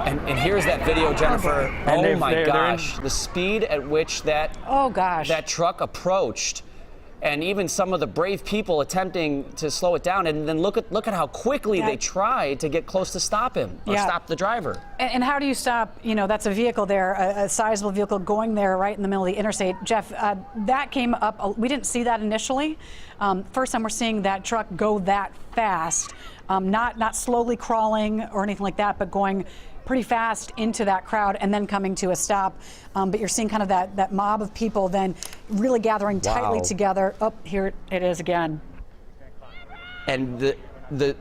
And here's that video, Jennifer. Okay. Oh my gosh, the speed at which that that truck approached, and even some of the brave people attempting to slow it down. And then look at how quickly they tried to get close to stop him or stop the driver. And how do you stop? You know, that's a vehicle there, a sizable vehicle going there right in the middle of the interstate. Jeff, that came up. We didn't see that initially. First time we're seeing that truck go that fast, not slowly crawling or anything like that, but going pretty fast into that crowd and then coming to a stop. But you're seeing kind of that mob of people then really gathering tightly together. Oh, here it is again. And the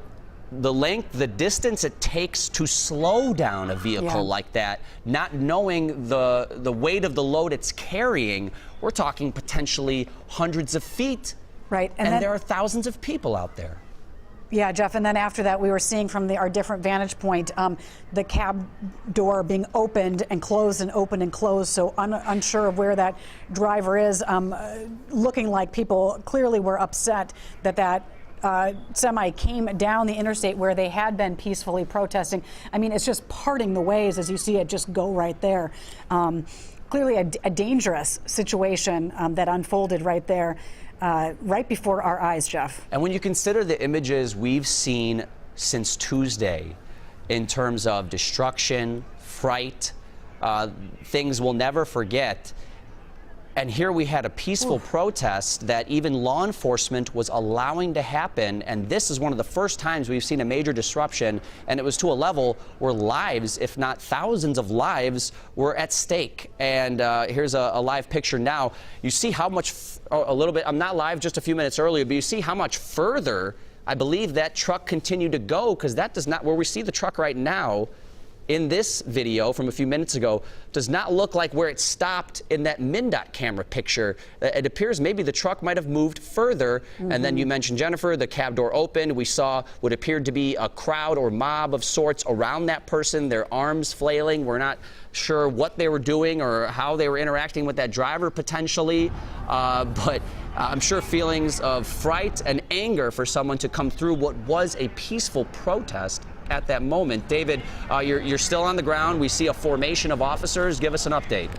length, the distance it takes to slow down a vehicle like that, not knowing the weight of the load it's carrying, we're talking potentially hundreds of feet. Right. And then, there are thousands of people out there. Yeah, Jeff, and then after that, we were seeing from our different vantage point, the cab door being opened and closed and opened and closed, so unsure of where that driver is, looking like people clearly were upset that semi came down the interstate where they had been peacefully protesting. I mean, it's just parting the ways as you see it just go right there. Clearly a dangerous situation that unfolded right there. Right before our eyes, Jeff. And when you consider the images we've seen since Tuesday in terms of destruction, fright, things we'll never forget, and here we had a peaceful protest that even law enforcement was allowing to happen, and this is one of the first times we've seen a major disruption, and it was to a level where lives, if not thousands of lives, were at stake. And here's a live picture now. You see how much, a little bit, I'm not live just a few minutes earlier, but you see how much further I believe that truck continued to go, because that does not, where we see the truck right now, in this video from a few minutes ago, does not look like where it stopped in that MnDOT camera picture. It appears maybe the truck might have moved further. And then you mentioned, Jennifer, the cab door opened. We saw what appeared to be a crowd or mob of sorts around that person, their arms flailing. We're not sure what they were doing or how they were interacting with that driver potentially. But I'm sure feelings of fright and anger for someone to come through what was a peaceful protest at that moment. David, you're still on the ground. We see a formation of officers. Give us an update.